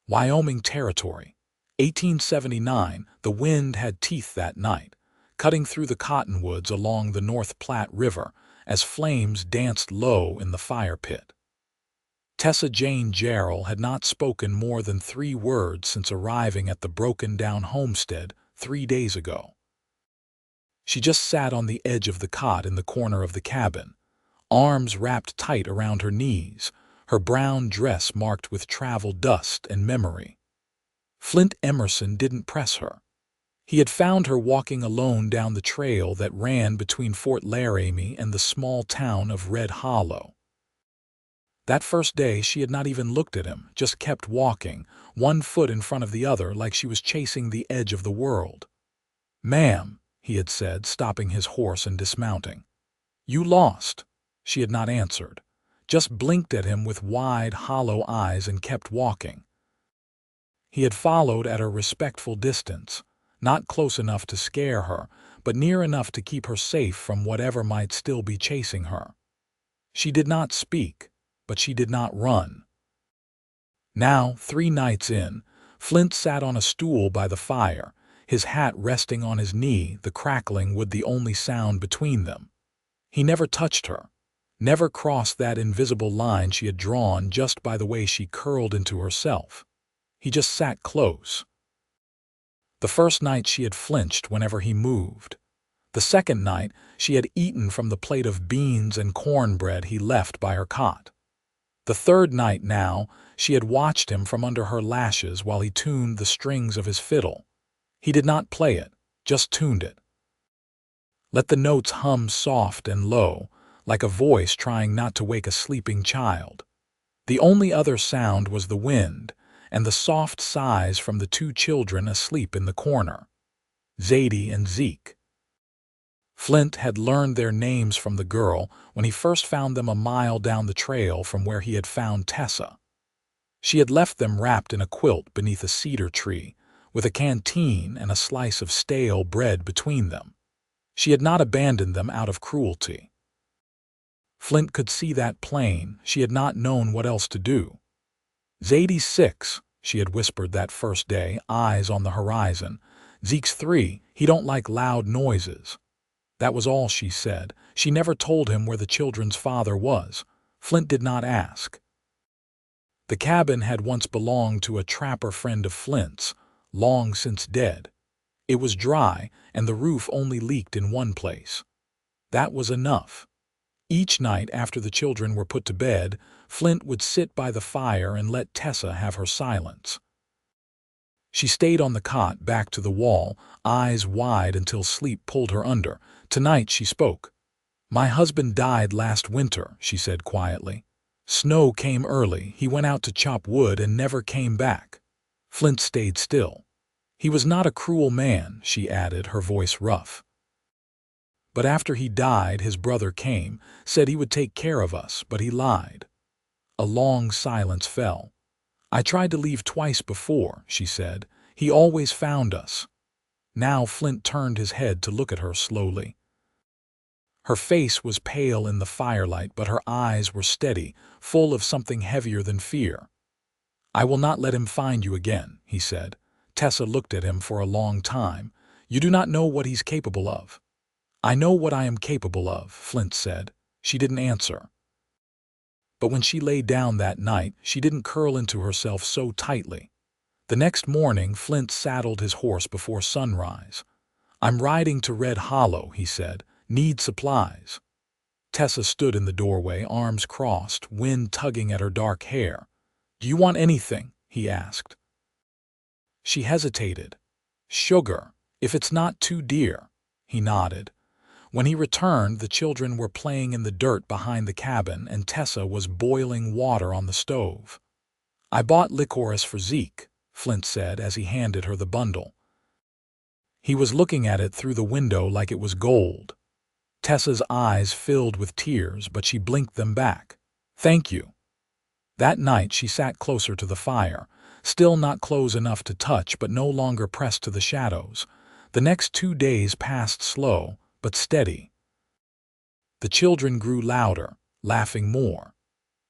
Wyoming Territory. 1879, the wind had teeth that night, cutting through the cottonwoods along the North Platte River as flames danced low in the fire pit. Tessa Jane Jarrell had not spoken more than 3 words since arriving at the broken-down homestead 3 days ago. She just sat on the edge of the cot in the corner of the cabin, arms wrapped tight around her knees, her brown dress marked with travel dust and memory. Flint Emerson didn't press her. He had found her walking alone down the trail that ran between Fort Laramie and the small town of Red Hollow. That first day she had not even looked at him, just kept walking, one foot in front of the other like she was chasing the edge of the world. "Ma'am," he had said, stopping his horse and dismounting. "You lost." She had not answered, just blinked at him with wide, hollow eyes and kept walking. He had followed at a respectful distance, not close enough to scare her, but near enough to keep her safe from whatever might still be chasing her. She did not speak, but she did not run. Now, 3 nights in, Flint sat on a stool by the fire, his hat resting on his knee, the crackling wood the only sound between them. He never touched her, never crossed that invisible line she had drawn just by the way she curled into herself. He just sat close. The first night she had flinched whenever he moved. The second night she had eaten from the plate of beans and cornbread he left by her cot. The third night now she had watched him from under her lashes while he tuned the strings of his fiddle. He did not play it, just tuned it. Let the notes hum soft and low, like a voice trying not to wake a sleeping child. The only other sound was the wind and the soft sighs from the 2 children asleep in the corner, Zadie and Zeke. Flint had learned their names from the girl when he first found them a mile down the trail from where he had found Tessa. She had left them wrapped in a quilt beneath a cedar tree, with a canteen and a slice of stale bread between them. She had not abandoned them out of cruelty. Flint could see that plain. She had not known what else to do. "Zadie's 6, she had whispered that first day, eyes on the horizon. "Zeke's 3, he don't like loud noises." That was all she said. She never told him where the children's father was. Flint did not ask. The cabin had once belonged to a trapper friend of Flint's, long since dead. It was dry, and the roof only leaked in one place. That was enough. Each night after the children were put to bed, Flint would sit by the fire and let Tessa have her silence. She stayed on the cot, back to the wall, eyes wide until sleep pulled her under. Tonight she spoke. "My husband died last winter," she said quietly. "Snow came early, he went out to chop wood and never came back." Flint stayed still. "He was not a cruel man," she added, her voice rough. "But after he died, his brother came, said he would take care of us, but he lied." A long silence fell. "I tried to leave twice before," she said. "He always found us." Now Flint turned his head to look at her slowly. Her face was pale in the firelight, but her eyes were steady, full of something heavier than fear. "I will not let him find you again," he said. Tessa looked at him for a long time. "You do not know what he's capable of." "I know what I am capable of," Flint said. She didn't answer. But when she lay down that night, she didn't curl into herself so tightly. The next morning, Flint saddled his horse before sunrise. "I'm riding to Red Hollow," he said. "Need supplies." Tessa stood in the doorway, arms crossed, wind tugging at her dark hair. "Do you want anything?" he asked. She hesitated. "Sugar, if it's not too dear." He nodded. When he returned, the children were playing in the dirt behind the cabin, and Tessa was boiling water on the stove. "I bought licorice for Zeke," Flint said as he handed her the bundle. He was looking at it through the window like it was gold. Tessa's eyes filled with tears, but she blinked them back. "Thank you." That night she sat closer to the fire, still not close enough to touch, but no longer pressed to the shadows. The next 2 days passed slow, but steady. The children grew louder, laughing more.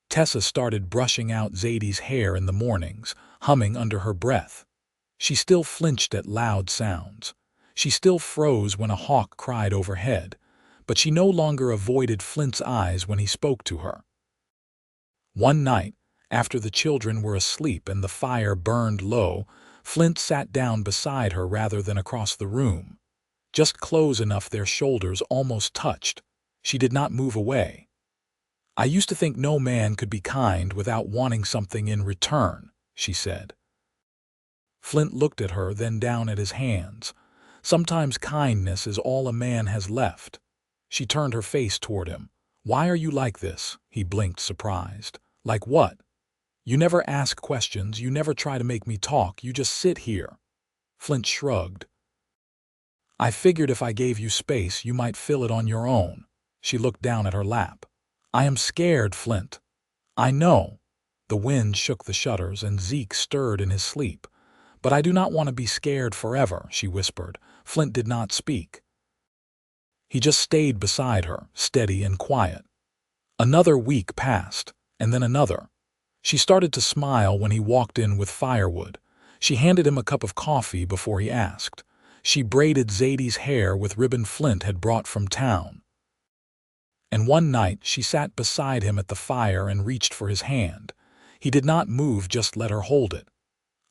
Tessa started brushing out Zadie's hair in the mornings, humming under her breath. She still flinched at loud sounds. She still froze when a hawk cried overhead, but she no longer avoided Flint's eyes when he spoke to her. One night, after the children were asleep and the fire burned low, Flint sat down beside her rather than across the room. Just close enough their shoulders almost touched. She did not move away. "I used to think no man could be kind without wanting something in return," she said. Flint looked at her, then down at his hands. "Sometimes kindness is all a man has left." She turned her face toward him. "Why are you like this?" He blinked, surprised. "Like what?" "You never ask questions, you never try to make me talk, you just sit here." Flint shrugged. "I figured if I gave you space, you might fill it on your own." She looked down at her lap. "I am scared, Flint." "I know." The wind shook the shutters and Zeke stirred in his sleep. "But I do not want to be scared forever," she whispered. Flint did not speak. He just stayed beside her, steady and quiet. Another week passed, and then another. She started to smile when he walked in with firewood. She handed him a cup of coffee before he asked. She braided Zadie's hair with ribbon Flint had brought from town. And one night she sat beside him at the fire and reached for his hand. He did not move, just let her hold it.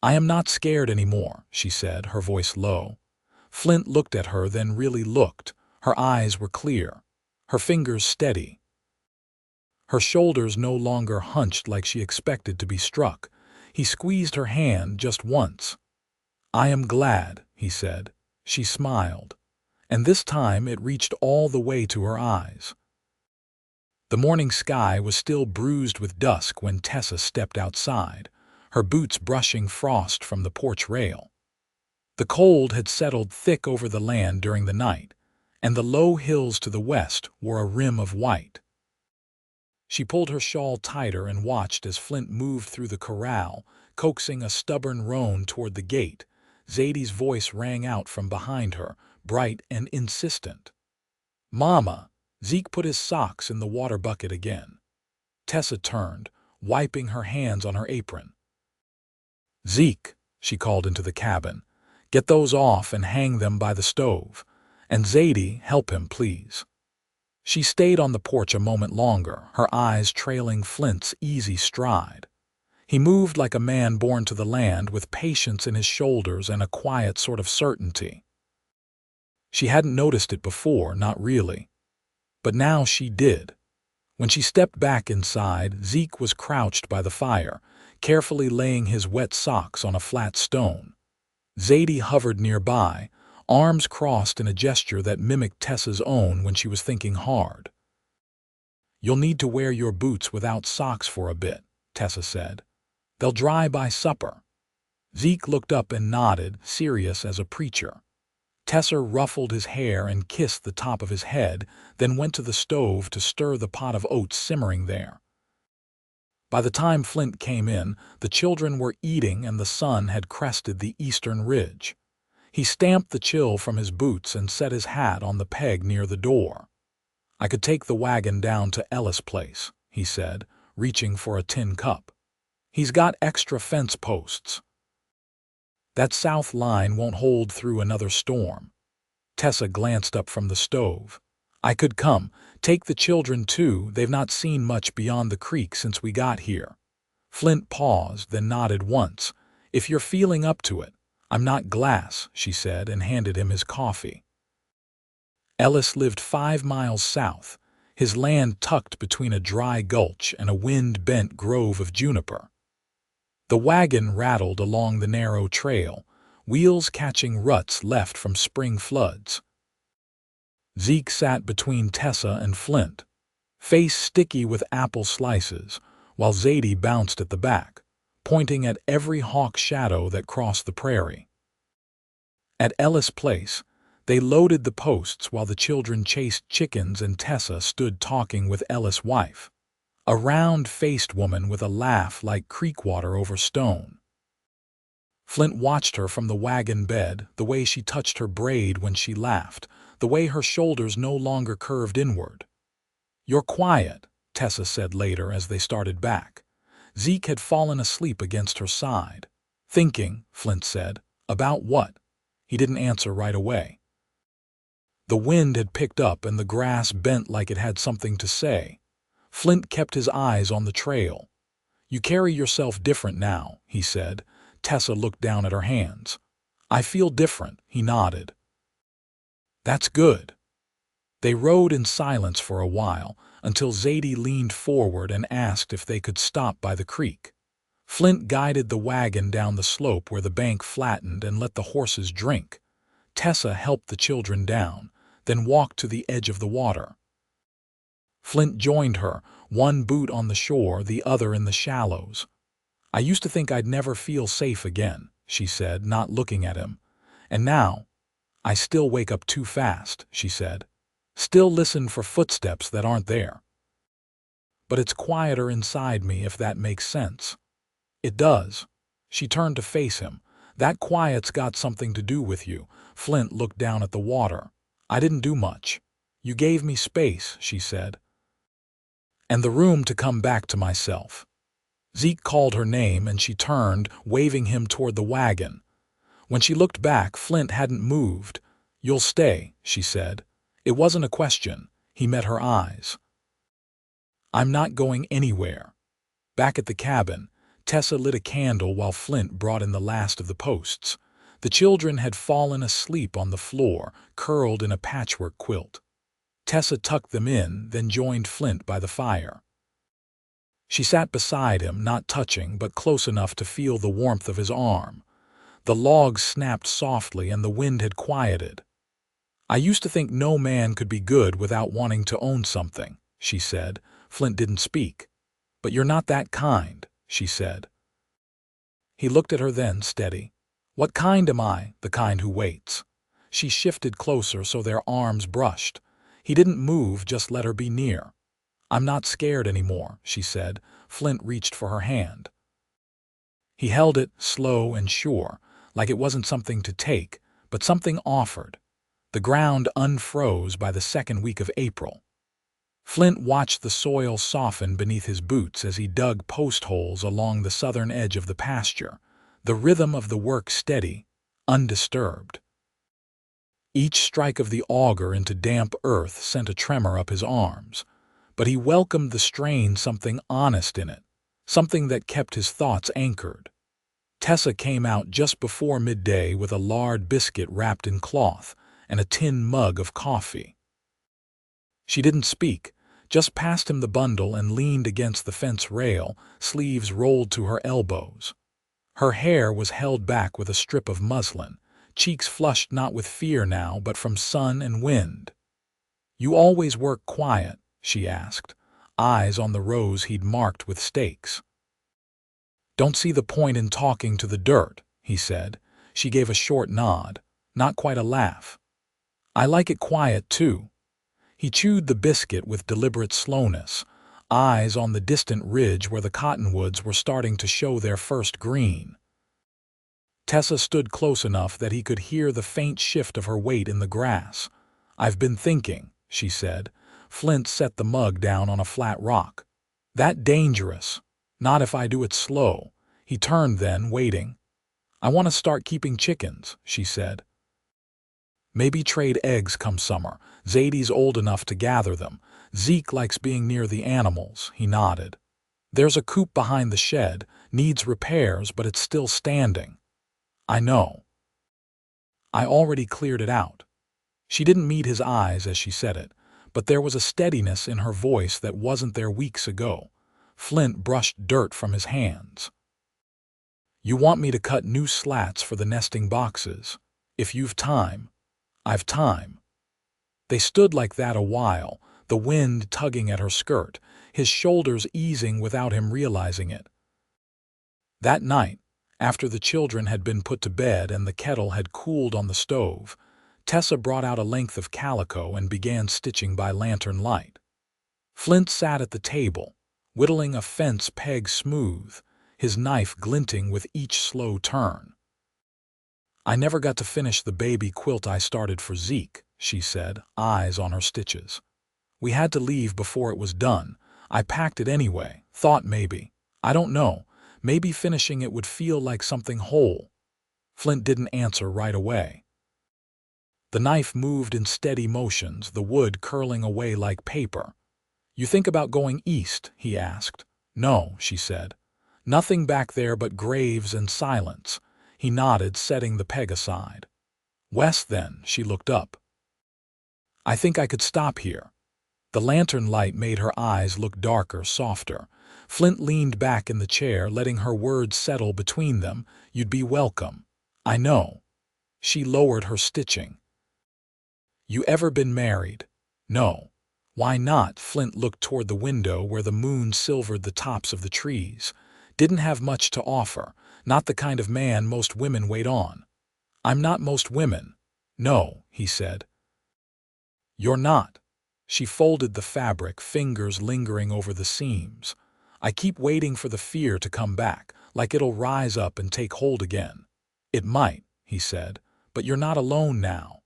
"I am not scared anymore," she said, her voice low. Flint looked at her, then really looked. Her eyes were clear, her fingers steady. Her shoulders no longer hunched like she expected to be struck. He squeezed her hand just once. "I am glad," he said. She smiled, and this time it reached all the way to her eyes. The morning sky was still bruised with dusk when Tessa stepped outside, her boots brushing frost from the porch rail. The cold had settled thick over the land during the night, and the low hills to the west wore a rim of white. She pulled her shawl tighter and watched as Flint moved through the corral, coaxing a stubborn roan toward the gate. Zadie's voice rang out from behind her, bright and insistent. "Mama!" Zeke put his socks in the water bucket again. Tessa turned, wiping her hands on her apron. "Zeke," she called into the cabin, "get those off and hang them by the stove. And Zadie, help him, please." She stayed on the porch a moment longer, her eyes trailing Flint's easy stride. He moved like a man born to the land, with patience in his shoulders and a quiet sort of certainty. She hadn't noticed it before, not really. But now she did. When she stepped back inside, Zeke was crouched by the fire, carefully laying his wet socks on a flat stone. Zadie hovered nearby, arms crossed in a gesture that mimicked Tessa's own when she was thinking hard. "You'll need to wear your boots without socks for a bit," Tessa said. "They'll dry by supper." Zeke looked up and nodded, serious as a preacher. Tessa ruffled his hair and kissed the top of his head, then went to the stove to stir the pot of oats simmering there. By the time Flint came in, the children were eating and the sun had crested the eastern ridge. He stamped the chill from his boots and set his hat on the peg near the door. "I could take the wagon down to Ellis' place," he said, reaching for a tin cup. "He's got extra fence posts. That south line won't hold through another storm." Tessa glanced up from the stove. "I could come. Take the children too. They've not seen much beyond the creek since we got here." Flint paused, then nodded once. "If you're feeling up to it." "I'm not glass," she said, and handed him his coffee. Ellis lived 5 miles south, his land tucked between a dry gulch and a wind-bent grove of juniper. The wagon rattled along the narrow trail, wheels catching ruts left from spring floods. Zeke sat between Tessa and Flint, face sticky with apple slices, while Zadie bounced at the back, pointing at every hawk shadow that crossed the prairie. At Ellis' place, they loaded the posts while the children chased chickens and Tessa stood talking with Ellis' wife, a round-faced woman with a laugh like creek water over stone. Flint watched her from the wagon bed, the way she touched her braid when she laughed, the way her shoulders no longer curved inward. "You're quiet," Tessa said later as they started back. Zeke had fallen asleep against her side. Thinking, Flint said. About what? He didn't answer right away. The wind had picked up and the grass bent like it had something to say. Flint kept his eyes on the trail. You carry yourself different now, he said. Tessa looked down at her hands. I feel different, he nodded. That's good. They rode in silence for a while, until Zadie leaned forward and asked if they could stop by the creek. Flint guided the wagon down the slope where the bank flattened and let the horses drink. Tessa helped the children down, then walked to the edge of the water. Flint joined her, one boot on the shore, the other in the shallows. I used to think I'd never feel safe again, she said, not looking at him. And now, I still wake up too fast, she said. Still listen for footsteps that aren't there. But it's quieter inside me, if that makes sense. It does. She turned to face him. That quiet's got something to do with you. Flint looked down at the water. I didn't do much. You gave me space, she said. And the room to come back to myself. Zeke called her name and she turned, waving him toward the wagon. When she looked back, Flint hadn't moved. You'll stay, she said. It wasn't a question. He met her eyes. I'm not going anywhere. Back at the cabin, Tessa lit a candle while Flint brought in the last of the posts. The children had fallen asleep on the floor, curled in a patchwork quilt. Tessa tucked them in, then joined Flint by the fire. She sat beside him, not touching, but close enough to feel the warmth of his arm. The logs snapped softly and the wind had quieted. I used to think no man could be good without wanting to own something, she said. Flint didn't speak. But you're not that kind, she said. He looked at her then, steady. What kind am I? The kind who waits. She shifted closer so their arms brushed. He didn't move, just let her be near. I'm not scared anymore, she said. Flint reached for her hand. He held it, slow and sure, like it wasn't something to take, but something offered. The ground unfroze by the second week of April. Flint watched the soil soften beneath his boots as he dug post holes along the southern edge of the pasture, the rhythm of the work steady, undisturbed. Each strike of the auger into damp earth sent a tremor up his arms, but he welcomed the strain, something honest in it, something that kept his thoughts anchored. Tessa came out just before midday with a lard biscuit wrapped in cloth and a tin mug of coffee. She didn't speak, just passed him the bundle and leaned against the fence rail, sleeves rolled to her elbows. Her hair was held back with a strip of muslin, cheeks flushed not with fear now but from sun and wind. You always work quiet, she asked, eyes on the rows he'd marked with stakes. Don't see the point in talking to the dirt, he said. She gave a short nod, not quite a laugh. I like it quiet, too. He chewed the biscuit with deliberate slowness, eyes on the distant ridge where the cottonwoods were starting to show their first green. Tessa stood close enough that he could hear the faint shift of her weight in the grass. I've been thinking, she said. Flint set the mug down on a flat rock. That dangerous. Not if I do it slow. He turned then, waiting. I want to start keeping chickens, she said. Maybe trade eggs come summer. Zadie's old enough to gather them. Zeke likes being near the animals, he nodded. There's a coop behind the shed, needs repairs, but it's still standing. I know. I already cleared it out. She didn't meet his eyes as she said it, but there was a steadiness in her voice that wasn't there weeks ago. Flint brushed dirt from his hands. You want me to cut new slats for the nesting boxes. If you've time. I've time. They stood like that a while, the wind tugging at her skirt, his shoulders easing without him realizing it. That night, after the children had been put to bed and the kettle had cooled on the stove, Tessa brought out a length of calico and began stitching by lantern light. Flint sat at the table, whittling a fence peg smooth, his knife glinting with each slow turn. I never got to finish the baby quilt I started for Zeke, she said, eyes on her stitches. We had to leave before it was done. I packed it anyway, thought maybe. I don't know. Maybe finishing it would feel like something whole. Flint didn't answer right away. The knife moved in steady motions, the wood curling away like paper. "You think about going east?" he asked. "No," she said. "Nothing back there but graves and silence." He nodded, setting the peg aside. "West, then?" She looked up. "I think I could stop here." The lantern light made her eyes look darker, softer. Flint leaned back in the chair, letting her words settle between them. "You'd be welcome." "I know." She lowered her stitching. "You ever been married?" "No." "Why not?" Flint looked toward the window where the moon silvered the tops of the trees. "Didn't have much to offer. Not the kind of man most women wait on." "I'm not most women." "No," he said. "You're not." She folded the fabric, fingers lingering over the seams. "I keep waiting for the fear to come back, like it'll rise up and take hold again." "It might," he said, "but you're not alone now."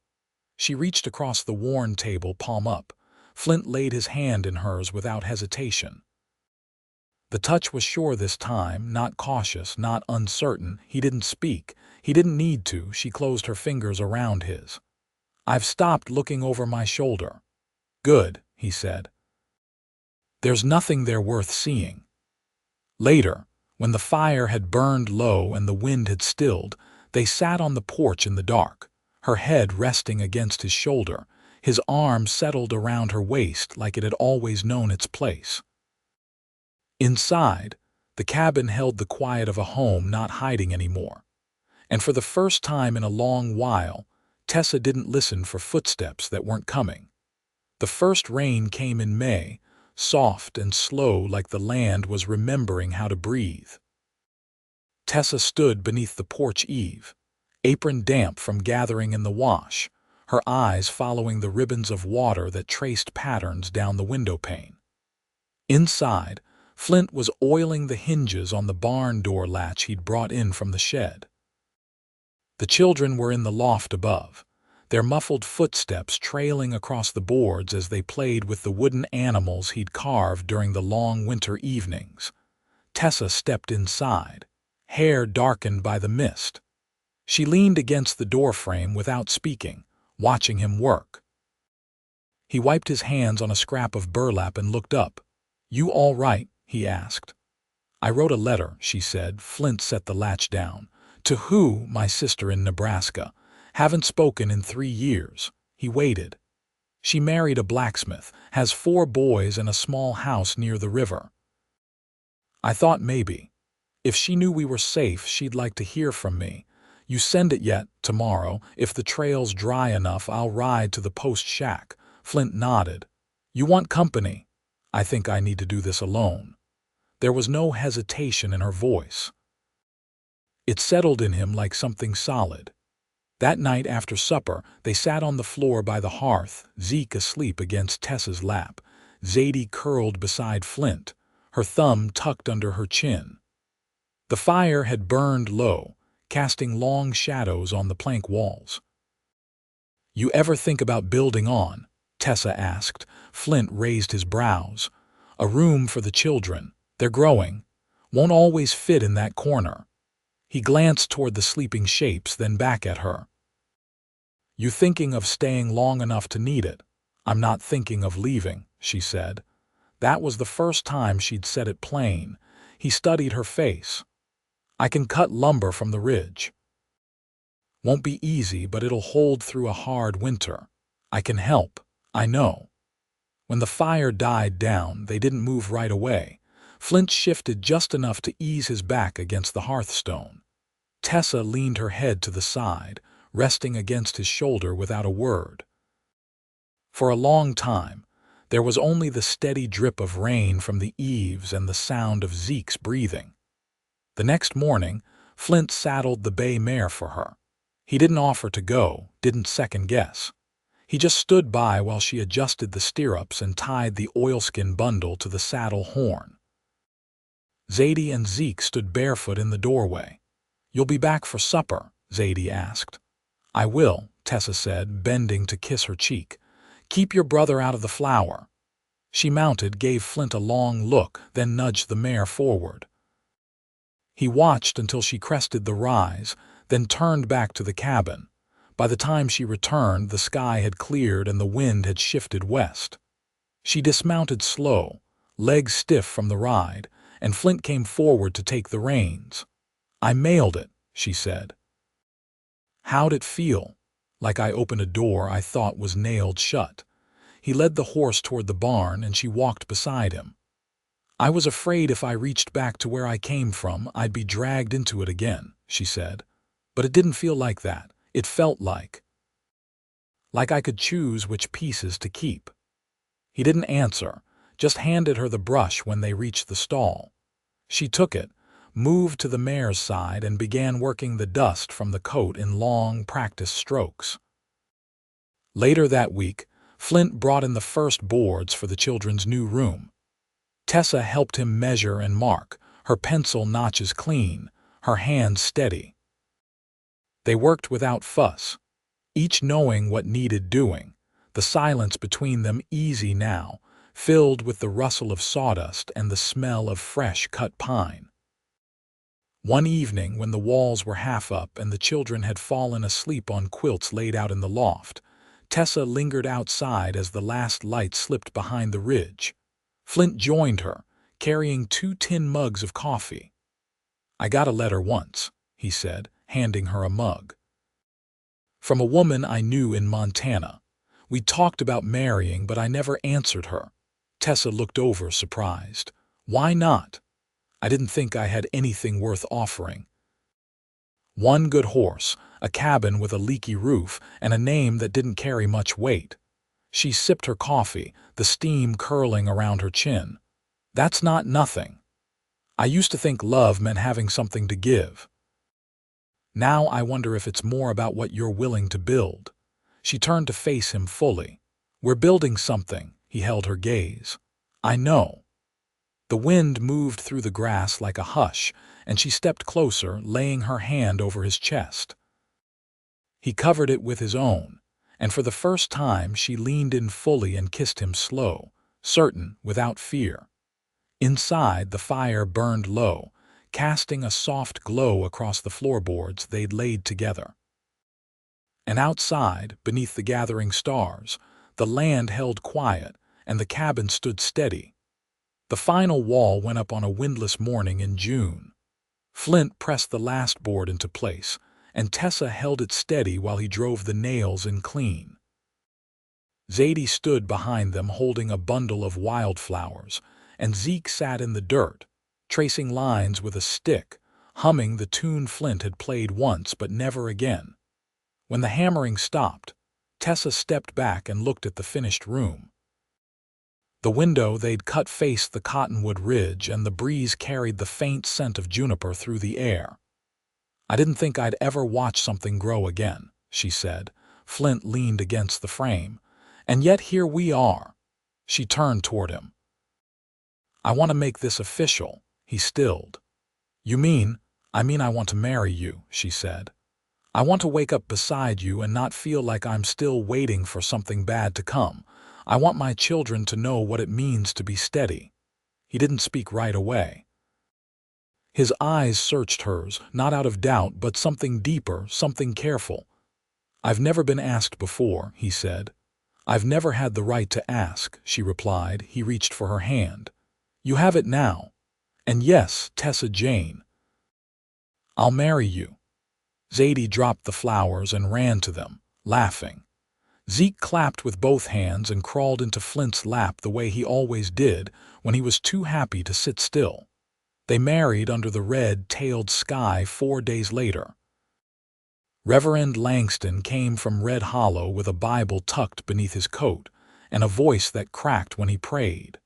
She reached across the worn table, palm up. Flint laid his hand in hers without hesitation. The touch was sure this time, not cautious, not uncertain. He didn't speak. He didn't need to. She closed her fingers around his. "I've stopped looking over my shoulder." "Good," he said. "There's nothing there worth seeing." Later, when the fire had burned low and the wind had stilled, they sat on the porch in the dark, her head resting against his shoulder, his arm settled around her waist like it had always known its place. Inside, the cabin held the quiet of a home not hiding anymore. And for the first time in a long while, Tessa didn't listen for footsteps that weren't coming. The first rain came in May, soft and slow like the land was remembering how to breathe. Tessa stood beneath the porch eave, apron damp from gathering in the wash, her eyes following the ribbons of water that traced patterns down the window pane. Inside, Flint was oiling the hinges on the barn door latch he'd brought in from the shed. The children were in the loft above, their muffled footsteps trailing across the boards as they played with the wooden animals he'd carved during the long winter evenings. Tessa stepped inside, hair darkened by the mist. She leaned against the doorframe without speaking, watching him work. He wiped his hands on a scrap of burlap and looked up. "You all right?" he asked. "I wrote a letter," she said. Flint set the latch down. "To who?" "My sister in Nebraska. Haven't spoken in 3 years." He waited. "She married a blacksmith, has 4 boys and a small house near the river." "I thought maybe. If she knew we were safe, she'd like to hear from me. You send it yet?" "Tomorrow. If the trail's dry enough, I'll ride to the post shack." Flint nodded. "You want company?" "I think I need to do this alone." There was no hesitation in her voice. It settled in him like something solid. That night after supper, they sat on the floor by the hearth, Zeke asleep against Tessa's lap, Zadie curled beside Flint, her thumb tucked under her chin. The fire had burned low, casting long shadows on the plank walls. "You ever think about building on?" Tessa asked. Flint raised his brows. "A room for the children. They're growing. Won't always fit in that corner." He glanced toward the sleeping shapes, then back at her. "You thinking of staying long enough to need it?" "I'm not thinking of leaving," she said. That was the first time she'd said it plain. He studied her face. "I can cut lumber from the ridge. Won't be easy, but it'll hold through a hard winter. I can help, I know." When the fire died down, they didn't move right away. Flint shifted just enough to ease his back against the hearthstone. Tessa leaned her head to the side, resting against his shoulder without a word. For a long time, there was only the steady drip of rain from the eaves and the sound of Zeke's breathing. The next morning, Flint saddled the bay mare for her. He didn't offer to go, didn't second-guess. He just stood by while she adjusted the stirrups and tied the oilskin bundle to the saddle horn. Zadie and Zeke stood barefoot in the doorway. "You'll be back for supper?" Zadie asked. "I will," Tessa said, bending to kiss her cheek. "Keep your brother out of the flour." She mounted, gave Flint a long look, then nudged the mare forward. He watched until she crested the rise, then turned back to the cabin. By the time she returned, the sky had cleared and the wind had shifted west. She dismounted slow, legs stiff from the ride, and Flint came forward to take the reins. "I mailed it," she said. "How'd it feel?" "Like I opened a door I thought was nailed shut." He led the horse toward the barn and she walked beside him. "I was afraid if I reached back to where I came from, I'd be dragged into it again," she said. "But it didn't feel like that. It felt like I could choose which pieces to keep." He didn't answer, just handed her the brush when they reached the stall. She took it, moved to the mare's side, and began working the dust from the coat in long, practiced strokes. Later that week, Flint brought in the first boards for the children's new room. Tessa helped him measure and mark, her pencil notches clean, her hands steady. They worked without fuss, each knowing what needed doing, the silence between them easy now, filled with the rustle of sawdust and the smell of fresh cut pine. One evening, when the walls were half up and the children had fallen asleep on quilts laid out in the loft, Tessa lingered outside as the last light slipped behind the ridge. Flint joined her, carrying 2 tin mugs of coffee. "I got a letter once," he said, handing her a mug. "From a woman I knew in Montana. We talked about marrying, but I never answered her." Tessa looked over, surprised. "Why not?" "I didn't think I had anything worth offering. One good horse, a cabin with a leaky roof, and a name that didn't carry much weight." She sipped her coffee, the steam curling around her chin. "That's not nothing. I used to think love meant having something to give. Now I wonder if it's more about what you're willing to build." She turned to face him fully. "We're building something," he held her gaze. "I know." The wind moved through the grass like a hush, and she stepped closer, laying her hand over his chest. He covered it with his own, and for the first time she leaned in fully and kissed him slow, certain, without fear. Inside, the fire burned low, casting a soft glow across the floorboards they'd laid together. And outside, beneath the gathering stars, the land held quiet and the cabin stood steady. The final wall went up on a windless morning in June. Flint pressed the last board into place, and Tessa held it steady while he drove the nails in clean. Zadie stood behind them holding a bundle of wildflowers, and Zeke sat in the dirt, tracing lines with a stick, humming the tune Flint had played once but never again. When the hammering stopped, Tessa stepped back and looked at the finished room. The window they'd cut faced the cottonwood ridge, and the breeze carried the faint scent of juniper through the air. "I didn't think I'd ever watch something grow again," she said. Flint leaned against the frame. "And yet here we are." She turned toward him. "I want to make this official." He stilled. "You mean?" I want to marry you," she said. "I want to wake up beside you and not feel like I'm still waiting for something bad to come. I want my children to know what it means to be steady." He didn't speak right away. His eyes searched hers, not out of doubt, but something deeper, something careful. "I've never been asked before," he said. "I've never had the right to ask," she replied. He reached for her hand. "You have it now. And yes, Tessa Jane, I'll marry you." Zadie dropped the flowers and ran to them, laughing. Zeke clapped with both hands and crawled into Flint's lap the way he always did when he was too happy to sit still. They married under the red-tailed sky 4 days later. Reverend Langston came from Red Hollow with a Bible tucked beneath his coat and a voice that cracked when he prayed.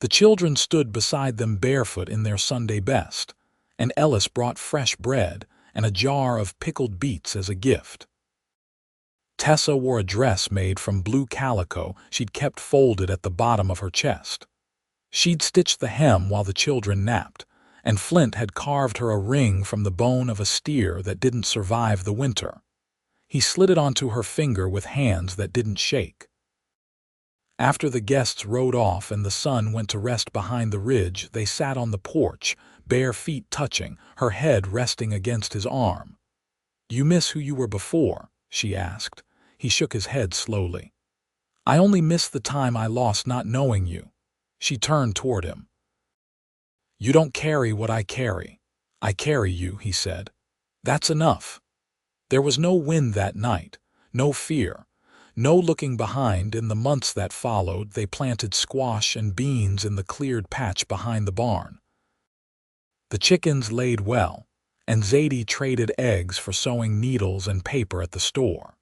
The children stood beside them barefoot in their Sunday best, and Ellis brought fresh bread and a jar of pickled beets as a gift. Tessa wore a dress made from blue calico she'd kept folded at the bottom of her chest. She'd stitched the hem while the children napped, and Flint had carved her a ring from the bone of a steer that didn't survive the winter. He slid it onto her finger with hands that didn't shake. After the guests rode off and the sun went to rest behind the ridge, they sat on the porch, bare feet touching, her head resting against his arm. "You miss who you were before?" she asked. He shook his head slowly. "I only miss the time I lost not knowing you." She turned toward him. "You don't carry what I carry. I carry you," he said. "That's enough." There was no wind that night, no fear, no looking behind. In the months that followed, they planted squash and beans in the cleared patch behind the barn. The chickens laid well, and Zadie traded eggs for sewing needles and paper at the store.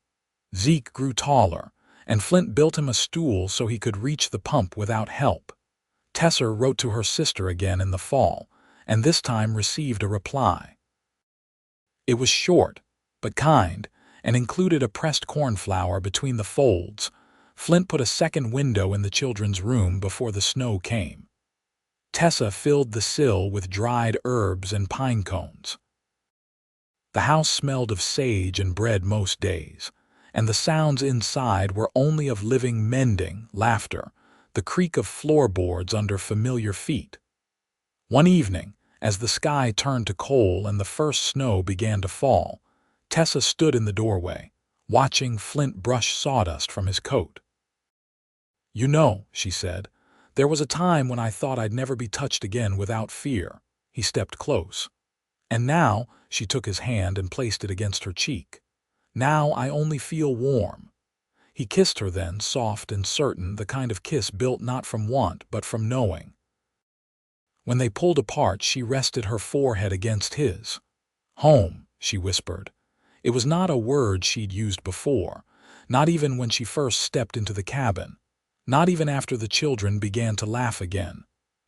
Zeke grew taller, and Flint built him a stool so he could reach the pump without help. Tessa wrote to her sister again in the fall, and this time received a reply. It was short, but kind, and included a pressed cornflower between the folds. Flint put a second window in the children's room before the snow came. Tessa filled the sill with dried herbs and pine cones. The house smelled of sage and bread most days, and the sounds inside were only of living mending, laughter, the creak of floorboards under familiar feet. One evening, as the sky turned to coal and the first snow began to fall, Tessa stood in the doorway, watching Flint brush sawdust from his coat. "You know," she said, "there was a time when I thought I'd never be touched again without fear." He stepped close. "And now," she took his hand and placed it against her cheek, "now I only feel warm." He kissed her then, soft and certain, the kind of kiss built not from want but from knowing. When they pulled apart, she rested her forehead against his. "Home," she whispered. It was not a word she'd used before, not even when she first stepped into the cabin, not even after the children began to laugh again.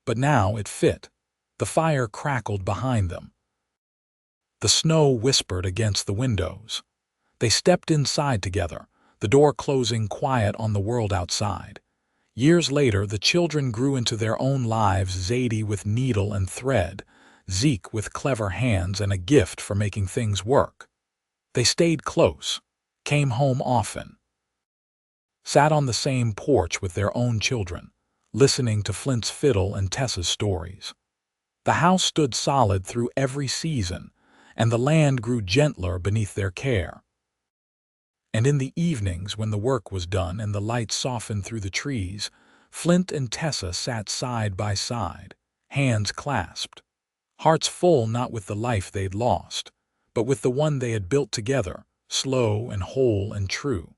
But now it fit. The fire crackled behind them. The snow whispered against the windows. They stepped inside together, the door closing quiet on the world outside. Years later, the children grew into their own lives, Zadie with needle and thread, Zeke with clever hands and a gift for making things work. They stayed close, came home often, sat on the same porch with their own children, listening to Flint's fiddle and Tessa's stories. The house stood solid through every season, and the land grew gentler beneath their care. And in the evenings, when the work was done and the light softened through the trees, Flint and Tessa sat side by side, hands clasped, hearts full not with the life they'd lost, but with the one they had built together, slow and whole and true.